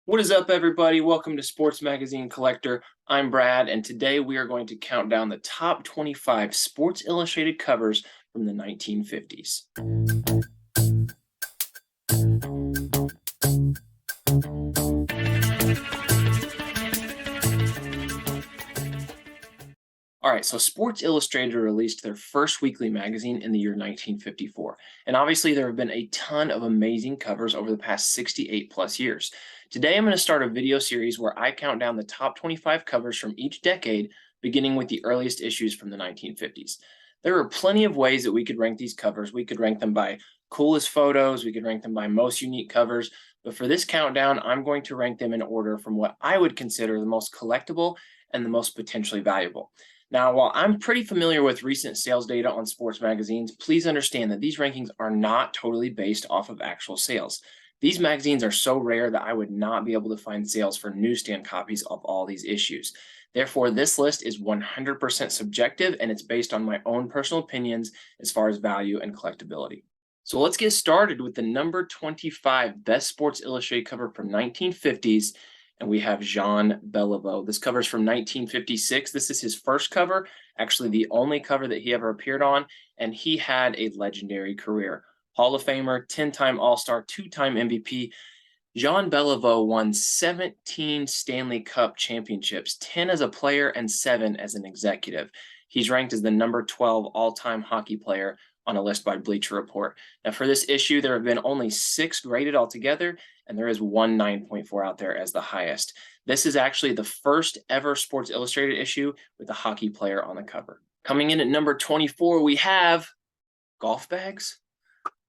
What is up, everybody? Welcome to Sports Magazine Collector. I'm Brad, and today we are going to count down the top 25 Sports Illustrated covers from the 1950s. All right, so Sports Illustrated released their first weekly magazine in the year 1954. And obviously, there have been a ton of amazing covers over the past 68 plus years. Today, I'm going to start a video series where I count down the top 25 covers from each decade, beginning with the earliest issues from the 1950s. There are plenty of ways that we could rank these covers. We could rank them by coolest photos, we could rank them by most unique covers. But for this countdown, I'm going to rank them in order from what I would consider the most collectible and the most potentially valuable. Now, while I'm pretty familiar with recent sales data on sports magazines, please understand that these rankings are not totally based off of actual sales. These magazines are so rare that I would not be able to find sales for newsstand copies of all these issues. Therefore, this list is 100% subjective and it's based on my own personal opinions as far as value and collectability. So let's get started with the number 25 Best Sports Illustrated cover from 1950s, and we have Jean Beliveau. This cover is from 1956. This is his first cover, actually the only cover that he ever appeared on, and he had a legendary career. Hall of Famer, 10-time All-Star, 2-time MVP. Jean Beliveau won 17 Stanley Cup championships, 10 as a player and 7 as an executive. He's ranked as the number 12 all-time hockey player on a list by Bleacher Report. Now, for this issue, there have been only 6 graded altogether, and there is one 9.4 out there as the highest. This is actually the first ever Sports Illustrated issue with a hockey player on the cover. Coming in at number 24, we have golf bags.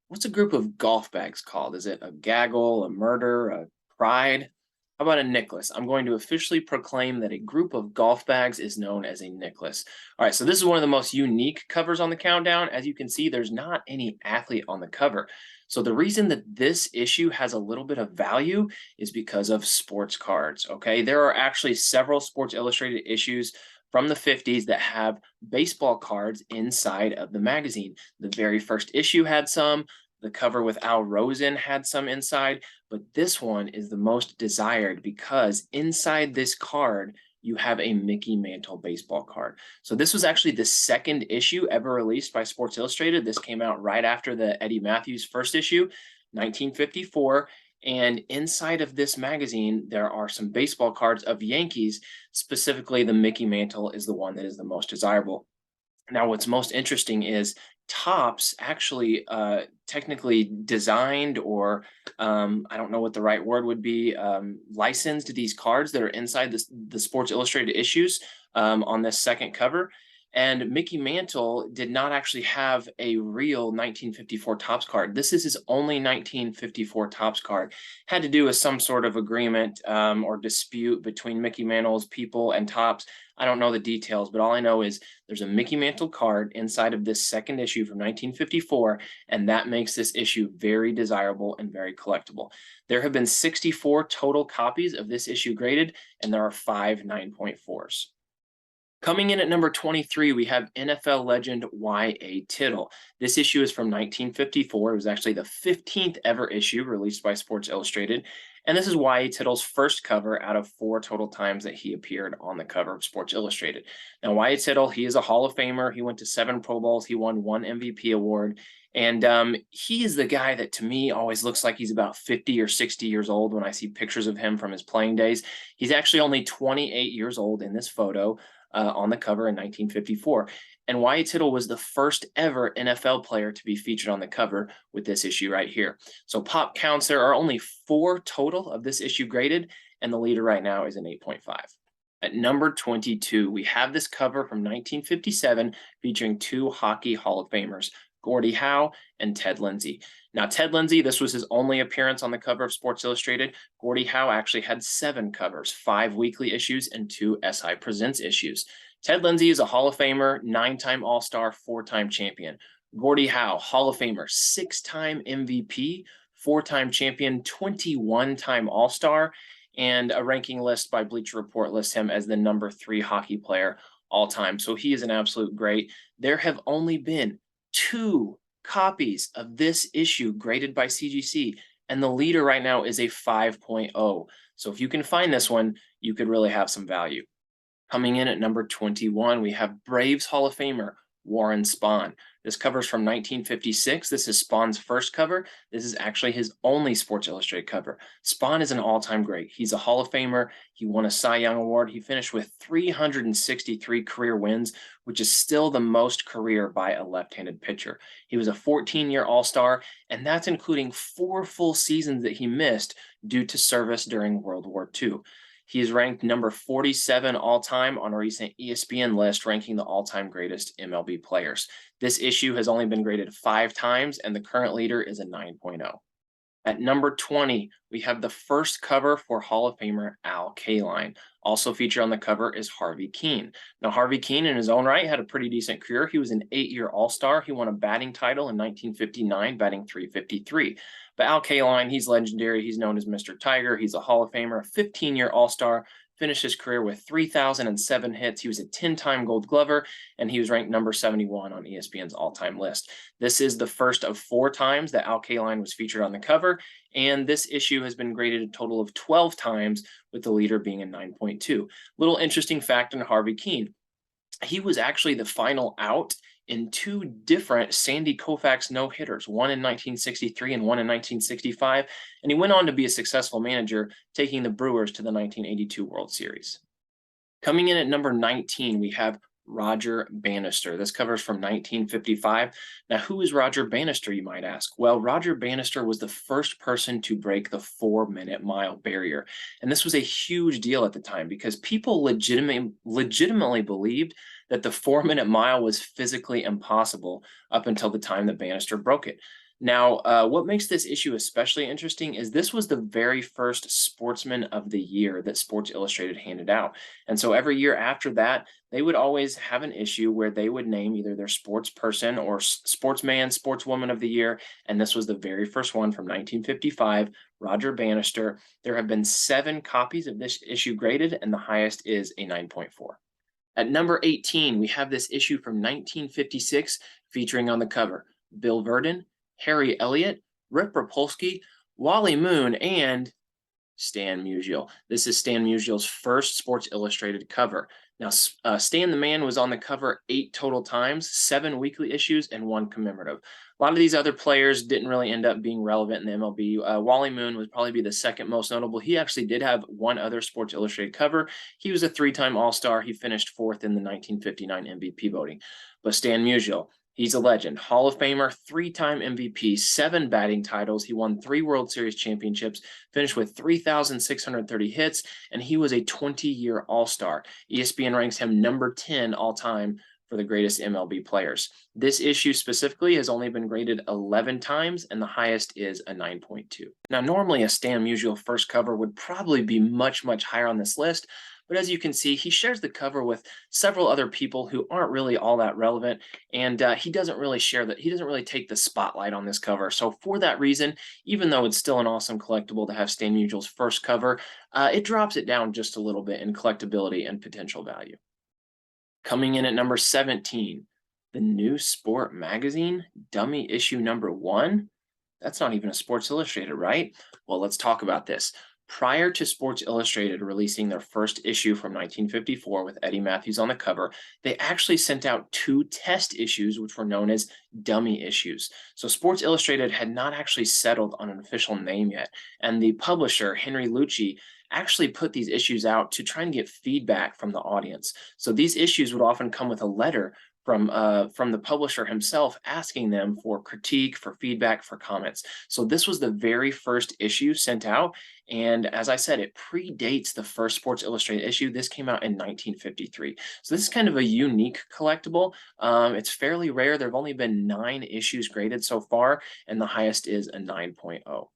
What's a group of golf bags called? Is it a gaggle, a murder, a pride? How about a Nicklaus? I'm going to officially proclaim that a group of golf bags is known as a Nicklaus. All right, so this is one of the most unique covers on the countdown. As you can see, there's not any athlete on the cover. So the reason that this issue has a little bit of value is because of sports cards, okay? There are actually several Sports Illustrated issues from the 50s that have baseball cards inside of the magazine. The very first issue had some. The cover with Al Rosen had some inside, but this one is the most desired because inside this card, you have a Mickey Mantle baseball card. So this was actually the second issue ever released by Sports Illustrated. This came out right after the Eddie Matthews first issue, 1954. And inside of this magazine, there are some baseball cards of Yankees. Specifically, the Mickey Mantle is the one that is the most desirable. Now, what's most interesting is Topps actually technically designed or I don't know what the right word would be, licensed these cards that are inside the Sports Illustrated issues on this second cover. And Mickey Mantle did not actually have a real 1954 Topps card. This is his only 1954 Topps card. Had to do with some sort of agreement or dispute between Mickey Mantle's people and Topps. I don't know the details, but all I know is there's a Mickey Mantle card inside of this second issue from 1954, and that makes this issue very desirable and very collectible. There have been 64 total copies of this issue graded, and there are 5 9.4s. Coming in at number 23, we have NFL legend Y.A. Tittle. This issue is from 1954. It was actually the 15th ever issue released by Sports Illustrated. And this is Y.A. Tittle's first cover out of 4 total times that he appeared on the cover of Sports Illustrated. Now, Y.A. Tittle, he is a Hall of Famer. He went to 7 Pro Bowls. He won 1 MVP award. And he is the guy that, to me, always looks like he's about 50 or 60 years old when I see pictures of him from his playing days. He's actually only 28 years old in this photo. On the cover in 1954. And Y.A. Tittle was the first ever NFL player to be featured on the cover with this issue right here. So pop counts, there are only 4 total of this issue graded, and the leader right now is an 8.5. At number 22, we have this cover from 1957 featuring 2 hockey Hall of Famers, Gordie Howe and Ted Lindsay. Now, Ted Lindsay, this was his only appearance on the cover of Sports Illustrated. Gordie Howe actually had 7 covers, 5 weekly issues and 2 SI Presents issues. Ted Lindsay is a Hall of Famer, 9-time All-Star, 4-time champion. Gordie Howe, Hall of Famer, 6-time MVP, 4-time champion, 21-time All-Star, and a ranking list by Bleacher Report lists him as the number 3 hockey player all time. So he is an absolute great. There have only been 2 copies of this issue graded by CGC. and the leader right now is a 5.0. So if you can find this one, you could really have some value. Coming in at number 21, we have Braves Hall of Famer Warren Spahn. This cover's from 1956. This is Spahn's first cover. This is actually his only Sports Illustrated cover. Spahn is an all-time great. He's a Hall of Famer. He won a Cy Young Award. He finished with 363 career wins, which is still the most career by a left-handed pitcher. He was a 14-year All-Star, and that's including 4 full seasons that he missed due to service during World War II. He is ranked number 47 all-time on a recent ESPN list, ranking the all-time greatest MLB players. This issue has only been graded 5 times, and the current leader is a 9.0. At number 20, we have the first cover for Hall of Famer Al Kaline. Also featured on the cover is Harvey Kuenn. Now, Harvey Kuenn in his own right had a pretty decent career. He was an 8-year All-Star. He won a batting title in 1959, batting .353. But Al Kaline, he's legendary. He's known as Mr. Tiger. He's a Hall of Famer, a 15-year All-Star, finished his career with 3,007 hits. He was a 10-time Gold Glover, and he was ranked number 71 on ESPN's all-time list. This is the first of 4 times that Al Kaline was featured on the cover, and this issue has been graded a total of 12 times, with the leader being a 9.2. Little interesting fact on Harvey Kuenn. He was actually the final out in 2 different Sandy Koufax no-hitters, one in 1963 and one in 1965, and he went on to be a successful manager, taking the Brewers to the 1982 World Series. Coming in at number 19, we have Roger Bannister. This covers from 1955. Now, who is Roger Bannister, you might ask? Well, Roger Bannister was the first person to break the 4-minute mile barrier. And this was a huge deal at the time because people legitimately believed that the 4-minute mile was physically impossible up until the time that Bannister broke it. Now, what makes this issue especially interesting is this was the very first Sportsman of the Year that Sports Illustrated handed out. And so every year after that, they would always have an issue where they would name either their sports person or sportsman, sportswoman of the year. And this was the very first one from 1955, Roger Bannister. There have been 7 copies of this issue graded, and the highest is a 9.4. At number 18, we have this issue from 1956 featuring on the cover Bill Verdon, Harry Elliott, Rip Pwcc, Wally Moon, and Stan Musial. This is Stan Musial's first Sports Illustrated cover. Now, Stan the Man was on the cover 8 total times, 7 weekly issues, and 1 commemorative. A lot of these other players didn't really end up being relevant in the MLB. Wally Moon would probably be the second most notable. He actually did have 1 other Sports Illustrated cover. He was a 3-time All-Star. He finished 4th in the 1959 MVP voting. But Stan Musial, he's a legend. Hall of Famer, 3-time MVP, 7 batting titles. He won 3 World Series championships, finished with 3,630 hits, and he was a 20-year All-Star. ESPN ranks him number 10 all-time for the greatest MLB players. This issue specifically has only been graded 11 times, and the highest is a 9.2. Now, normally a Stan Musial first cover would probably be much, much higher on this list, but as you can see, he shares the cover with several other people who aren't really all that relevant, and he doesn't really take the spotlight on this cover. So for that reason, even though it's still an awesome collectible to have Stan Musial's first cover, it drops it down just a little bit in collectability and potential value. Coming in at number 17, the New Sport magazine, dummy issue number 1. That's not even a Sports Illustrated, right? Well, let's talk about this. Prior to Sports Illustrated releasing their first issue from 1954 with Eddie Matthews on the cover, they actually sent out 2 test issues, which were known as dummy issues. So Sports Illustrated had not actually settled on an official name yet, and the publisher, Henry Lucci, actually put these issues out to try and get feedback from the audience. So these issues would often come with a letter from the publisher himself asking them for critique, for feedback, for comments. So this was the very first issue sent out. And as I said, it predates the first Sports Illustrated issue. This came out in 1953. So this is kind of a unique collectible. It's fairly rare. There have only been 9 issues graded so far, and the highest is a 9.0.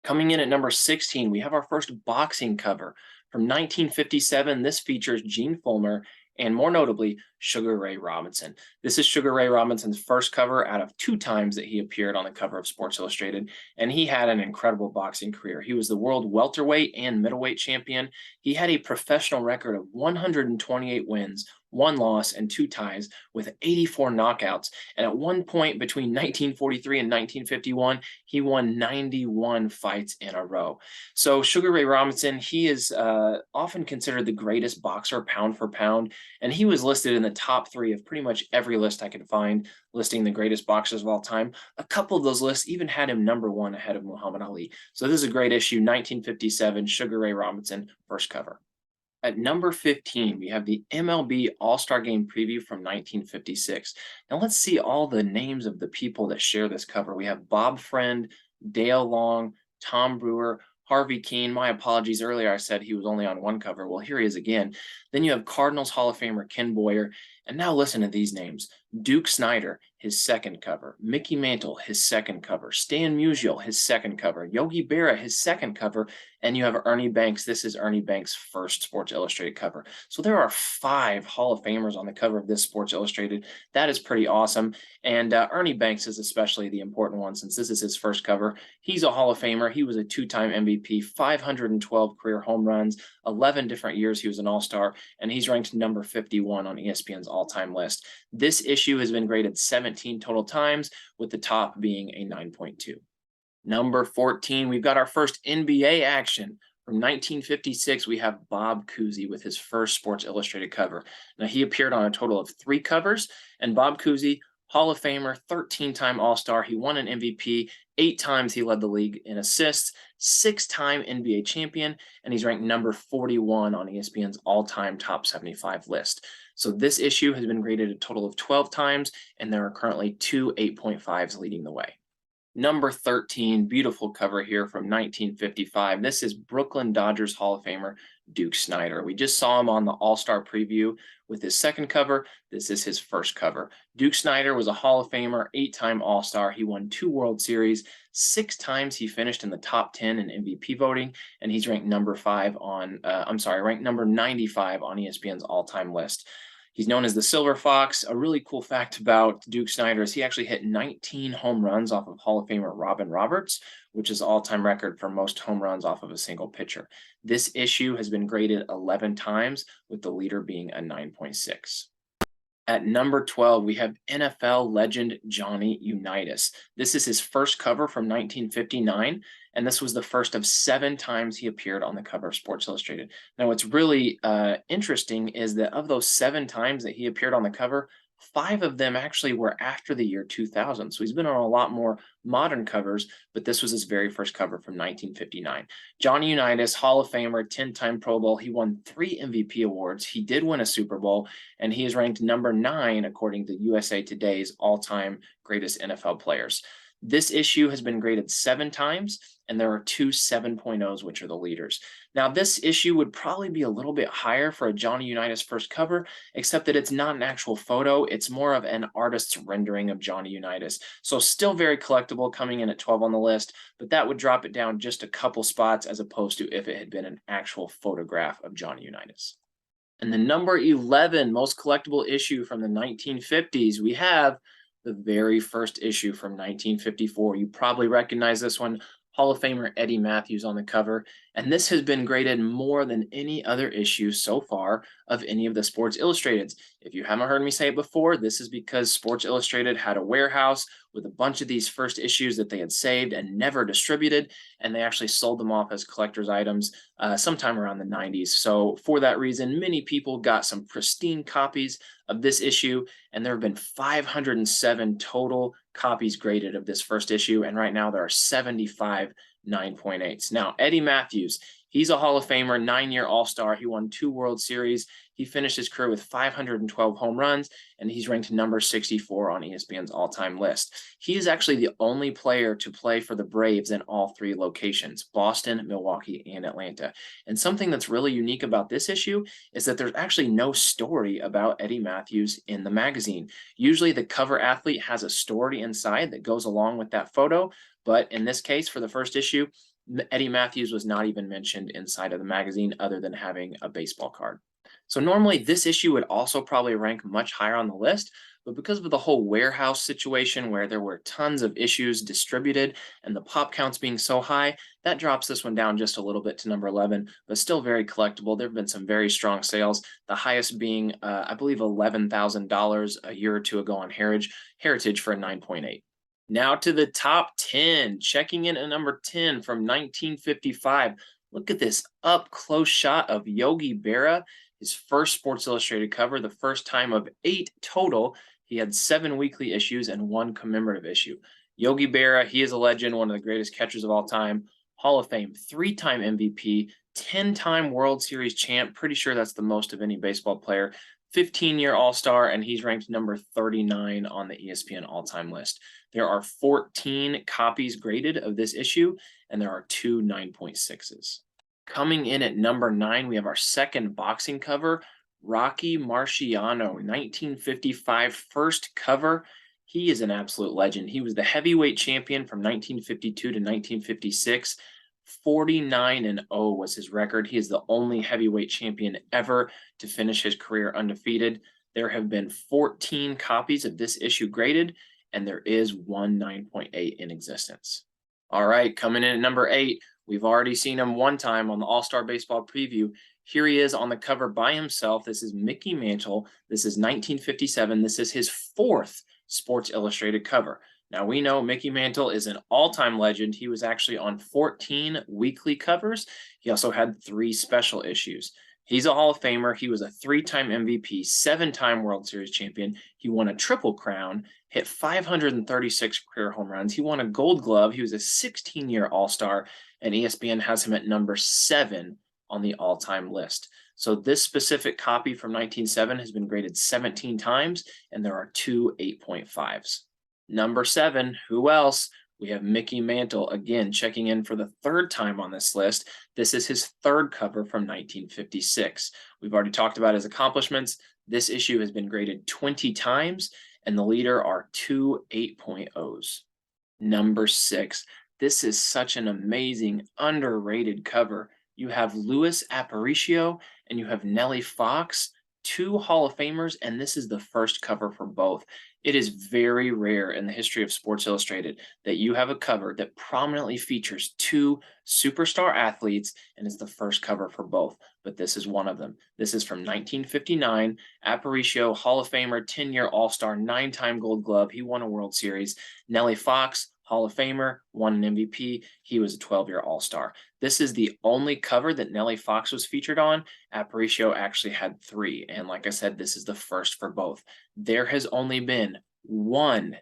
Coming in at number 16, we have our first boxing cover. From 1957, this features Gene Fullmer and, more notably, Sugar Ray Robinson. This is Sugar Ray Robinson's first cover out of 2 times that he appeared on the cover of Sports Illustrated, and he had an incredible boxing career. He was the world welterweight and middleweight champion. He had a professional record of 128 wins, 1 loss, and 2 ties with 84 knockouts. And at one point between 1943 and 1951, he won 91 fights in a row. So Sugar Ray Robinson, he is often considered the greatest boxer pound for pound, and he was listed in the top 3 of pretty much every list I could find listing the greatest boxers of all time. A couple of those lists even had him number 1 ahead of Muhammad Ali. So this is a great issue, 1957, Sugar Ray Robinson, first cover. At number 15, we have the MLB All-Star Game preview from 1956. Now let's see all the names of the people that share this cover. We have Bob Friend, Dale Long, Tom Brewer, Harvey Keene. My apologies, earlier I said he was only on one cover. Well, here he is again. Then you have Cardinals Hall of Famer Ken Boyer. And now listen to these names. Duke Snider, his second cover. Mickey Mantle, his second cover. Stan Musial, his second cover. Yogi Berra, his second cover. And you have Ernie Banks. This is Ernie Banks' first Sports Illustrated cover. So there are 5 Hall of Famers on the cover of this Sports Illustrated. That is pretty awesome. And Ernie Banks is especially the important one since this is his first cover. He's a Hall of Famer. He was a 2-time MVP, 512 career home runs, 11 different years he was an All-Star, and he's ranked number 51 on ESPN's all-time list. This issue has been graded 17 total times, with the top being a 9.2. Number 14, we've got our first NBA action. From 1956, we have Bob Cousy with his first Sports Illustrated cover. Now, he appeared on a total of 3 covers, and Bob Cousy, Hall of Famer, 13-time All-Star. He won an MVP, 8 times he led the league in assists, 6-time NBA champion, and he's ranked number 41 on ESPN's all-time top 75 list. So this issue has been graded a total of 12 times, and there are currently 2 8.5s leading the way. Number 13, beautiful cover here from 1955. This is Brooklyn Dodgers Hall of Famer Duke Snider. We just saw him on the All-Star preview with his second cover. This is his first cover. Duke Snider was a Hall of Famer, 8-time All-Star. He won 2 World Series. 6 times he finished in the top 10 in MVP voting, and he's ranked number ranked number 95 on ESPN's all-time list. He's known as the Silver Fox. A really cool fact about Duke Snider is he actually hit 19 home runs off of Hall of Famer Robin Roberts, which is the all-time record for most home runs off of a single pitcher. This issue has been graded 11 times, with the leader being a 9.6. At number 12, we have NFL legend Johnny Unitas. This is his first cover from 1959, and this was the first of 7 times he appeared on the cover of Sports Illustrated. Now, what's really interesting is that of those 7 times that he appeared on the cover, 5 of them actually were after the year 2000. So he's been on a lot more modern covers, but this was his very first cover from 1959. Johnny Unitas, Hall of Famer, 10-time Pro Bowl. He won 3 MVP awards. He did win a Super Bowl, and he is ranked number 9 according to USA Today's all-time greatest NFL players. This issue has been graded 7 times, and there are 2 7.0s, which are the leaders. Now, this issue would probably be a little bit higher for a Johnny Unitas first cover, except that it's not an actual photo. It's more of an artist's rendering of Johnny Unitas. So still very collectible, coming in at 12 on the list, but that would drop it down just a couple spots as opposed to if it had been an actual photograph of Johnny Unitas. And the number 11 most collectible issue from the 1950s, we have the very first issue from 1954. You probably recognize this one. Hall of Famer Eddie Matthews on the cover, and this has been graded more than any other issue so far of any of the Sports Illustrateds. If you haven't heard me say it before, this is because Sports Illustrated had a warehouse with a bunch of these first issues that they had saved and never distributed, and they actually sold them off as collector's items sometime around the 90s. So for that reason, many people got some pristine copies of this issue, and there have been 507 total copies graded of this first issue, and right now there are 75 9.8s. Now, Eddie Matthews, he's a Hall of Famer, 9-year All-Star. He won 2 World Series. He finished his career with 512 home runs, and he's ranked number 64 on ESPN's all-time list. He is actually the only player to play for the Braves in all 3 locations, Boston, Milwaukee, and Atlanta. And something that's really unique about this issue is that there's actually no story about Eddie Matthews in the magazine. Usually the cover athlete has a story inside that goes along with that photo, but in this case, for the first issue, Eddie Matthews was not even mentioned inside of the magazine other than having a baseball card. So normally this issue would also probably rank much higher on the list, but because of the whole warehouse situation where there were tons of issues distributed and the pop counts being so high, that drops this one down just a little bit to number 11, but still very collectible. There have been some very strong sales, the highest being, I believe, $11,000 a year or two ago on Heritage for a 9.8. Now to the top 10, checking in at number 10 from 1955. Look at this up close shot of Yogi Berra, his first Sports Illustrated cover, the first time of 8 total. He had 7 weekly issues and 1 commemorative issue. Yogi Berra, he is a legend, one of the greatest catchers of all time, Hall of Fame, 3-time MVP, 10-time World Series champ. Pretty sure that's the most of any baseball player. 15-year All-Star, and he's ranked number 39 on the ESPN all-time list. There are 14 copies graded of this issue, and there are 2 9.6s. Coming in at number 9, we have our second boxing cover, Rocky Marciano, 1955 first cover. He is an absolute legend. He was the heavyweight champion from 1952 to 1956. 49-0 was his record. He is the only heavyweight champion ever to finish his career undefeated. There have been 14 copies of this issue graded, and there is 1 9.8 in existence. All right, coming in at number 8, we've already seen him one time on the All-Star Baseball preview. Here he is on the cover by himself. This is Mickey Mantle. This is 1957. This is his 4th Sports Illustrated cover. Now, we know Mickey Mantle is an all-time legend. He was actually on 14 weekly covers. He also had 3 special issues. He's a Hall of Famer. He was a 3-time MVP, 7-time World Series champion. He won a Triple Crown, hit 536 career home runs. He won a Gold Glove. He was a 16-year All-Star, and ESPN has him at number 7 on the all-time list. So this specific copy from 1907 has been graded 17 times, and there are 2 8.5s. Number 7, who else? We have Mickey Mantle, again, checking in for the 3rd time on this list. This is his 3rd cover from 1956. We've already talked about his accomplishments. This issue has been graded 20 times, and the leader are 2 8.0s. Number 6, this is such an amazing, underrated cover. You have Luis Aparicio and you have Nellie Fox, 2 Hall of Famers, and this is the first cover for both. It is very rare in the history of Sports Illustrated that you have a cover that prominently features 2 superstar athletes, and it's the first cover for both, but this is one of them. This is from 1959, Aparicio, Hall of Famer, 10-year All-Star, 9-time Gold Glove. He won a World Series. Nellie Fox, Hall of Famer, won an MVP. He was a 12-year All-Star. This is the only cover that Nellie Fox was featured on. Aparicio actually had 3, and like I said, this is the first for both. There has only been 1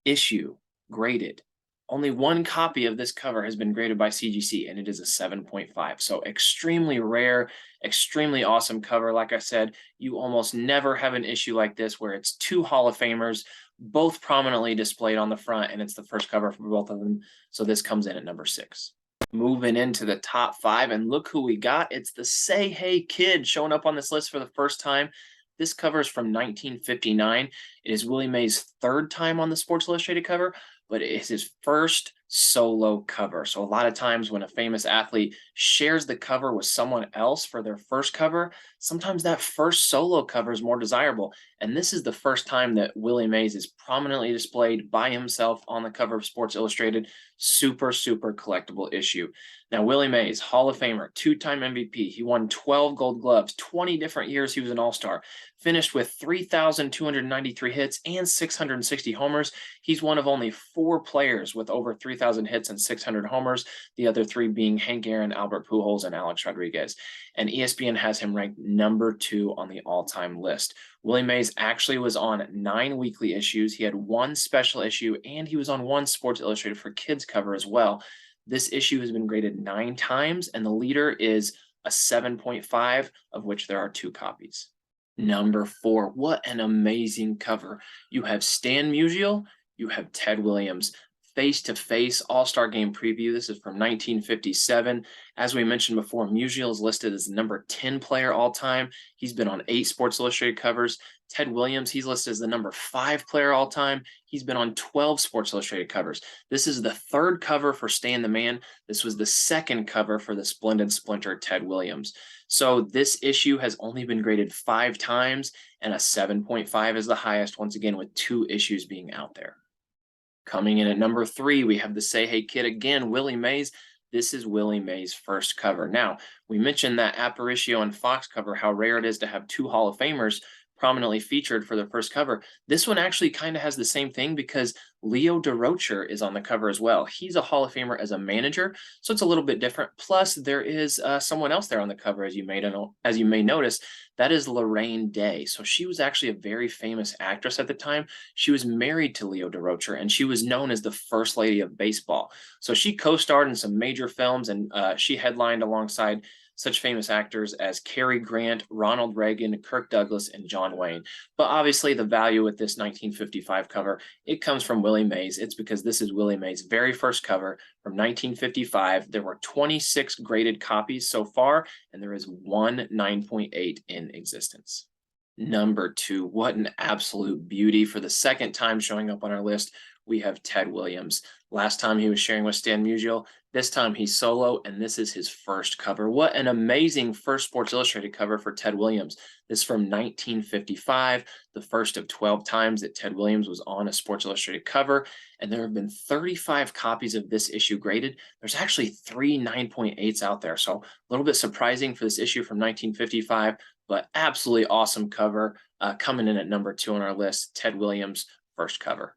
issue graded. Only 1 copy of this cover has been graded by CGC, and it is a 7.5. So extremely rare, extremely awesome cover. Like I said, you almost never have an issue like this where it's 2 Hall of Famers, both prominently displayed on the front, and it's the first cover for both of them. So this comes in at number 6. Moving into the top 5, and look who we got. It's the Say Hey Kid showing up on this list for the first time. This cover is from 1959. It is Willie Mays' 3rd time on the Sports Illustrated cover, but it is his first solo cover. So a lot of times when a famous athlete shares the cover with someone else for their first cover, sometimes that first solo cover is more desirable. And this is the first time that Willie Mays is prominently displayed by himself on the cover of Sports Illustrated. Super, super collectible issue. Now, Willie Mays, Hall of Famer, 2-time MVP. He won 12 Gold Gloves, 20 different years he was an All-Star, finished with 3,293 hits and 660 homers. He's one of only 4 players with over 3,000 hits and 600 homers, the other 3 being Hank Aaron, Albert Pujols, and Alex Rodriguez. And ESPN has him ranked number 2 on the all-time list. Willie Mays actually was on 9 weekly issues. He had 1 special issue, and he was on 1 Sports Illustrated for Kids cover as well. This issue has been graded 9 times, and the leader is a 7.5, of which there are 2 copies. Number 4, what an amazing cover. You have Stan Musial, you have Ted Williams. face-to-face All-Star Game preview. This is from 1957. As we mentioned before, Musial is listed as the number 10 player all-time. He's been on 8 Sports Illustrated covers. Ted Williams, he's listed as the number 5 player all-time. He's been on 12 Sports Illustrated covers. This is the 3rd cover for Stan the Man. This was the 2nd cover for the Splendid Splinter Ted Williams. So this issue has only been graded 5 times, and a 7.5 is the highest, once again, with 2 issues being out there. Coming in at number 3, we have the Say Hey Kid again, Willie Mays. This is Willie Mays' first cover. Now, we mentioned that Aparicio and Fox cover, how rare it is to have 2 Hall of Famers prominently featured for their first cover. This one actually kind of has the same thing because Leo DeRocher is on the cover as well. He's a Hall of Famer as a manager, so it's a little bit different. Plus, there is someone else there on the cover, as you may notice. That is Lorraine Day. So she was actually a very famous actress at the time. She was married to Leo DeRocher, and she was known as the First Lady of Baseball. So she co-starred in some major films, and she headlined alongside such famous actors as Cary Grant, Ronald Reagan, Kirk Douglas, and John Wayne. But obviously the value with this 1955 cover, it comes from Willie Mays. It's because this is Willie Mays' very first cover from 1955. There were 26 graded copies so far, and there is one 9.8 in existence. Number 2, what an absolute beauty. For the 2nd time showing up on our list, we have Ted Williams. Last time he was sharing with Stan Musial. This time he's solo, and this is his first cover. What an amazing first Sports Illustrated cover for Ted Williams. This is from 1955, the first of 12 times that Ted Williams was on a Sports Illustrated cover, and there have been 35 copies of this issue graded. There's actually 3 9.8s out there, so a little bit surprising for this issue from 1955, but absolutely awesome cover. Coming in at number 2 on our list, Ted Williams' first cover.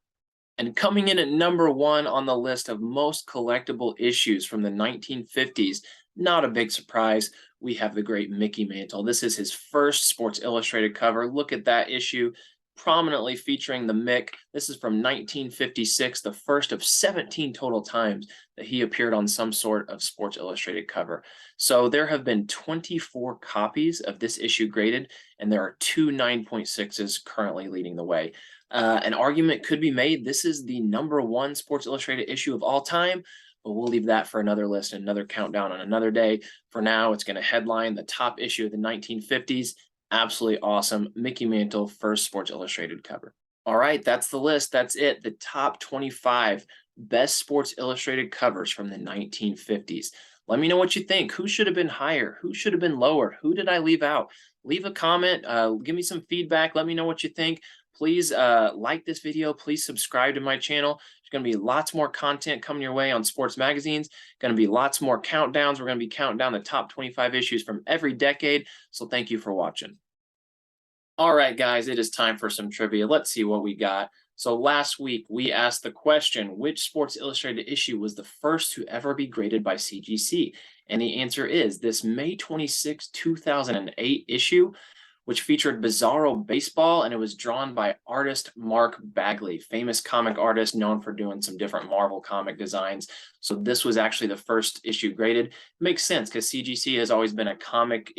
And coming in at number 1 on the list of most collectible issues from the 1950s, not a big surprise, we have the great Mickey Mantle. This is his first Sports Illustrated cover. Look at that issue, prominently featuring the Mick. This is from 1956, the first of 17 total times that he appeared on some sort of Sports Illustrated cover. So there have been 24 copies of this issue graded, and there are 2 9.6s currently leading the way. An argument could be made this is the number 1 Sports Illustrated issue of all time, but we'll leave that for another list and another countdown on another day. For now, it's going to headline the top issue of the 1950s. Absolutely awesome. Mickey Mantle, first Sports Illustrated cover. All right, that's the list. That's it. The top 25 best Sports Illustrated covers from the 1950s. Let me know what you think. Who should have been higher? Who should have been lower? Who did I leave out? Leave a comment. Give me some feedback. Let me know what you think. Please like this video. Please subscribe to my channel. There's going to be lots more content coming your way on sports magazines. Going to be lots more countdowns. We're going to be counting down the top 25 issues from every decade. So thank you for watching. All right, guys, it is time for some trivia. Let's see what we got. So last week, we asked the question, which Sports Illustrated issue was the first to ever be graded by CGC? And the answer is this May 26, 2008 issue, which featured Bizarro Baseball, and it was drawn by artist Mark Bagley, famous comic artist known for doing some different Marvel comic designs. So this was actually the first issue graded. Makes sense because CGC has always been a comic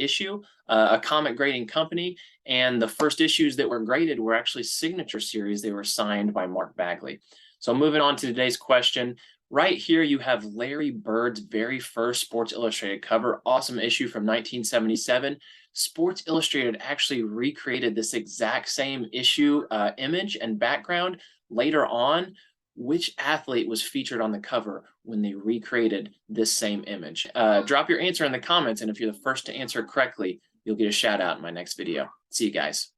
grading company, and the first issues that were graded were actually signature series. They were signed by Mark Bagley. So moving on to today's question. Right here, you have Larry Bird's very first Sports Illustrated cover, awesome issue from 1977. Sports Illustrated actually recreated this exact same issue image and background later on. Which athlete was featured on the cover when they recreated this same image? Drop your answer in the comments, and if you're the first to answer correctly, you'll get a shout out in my next video. See you guys.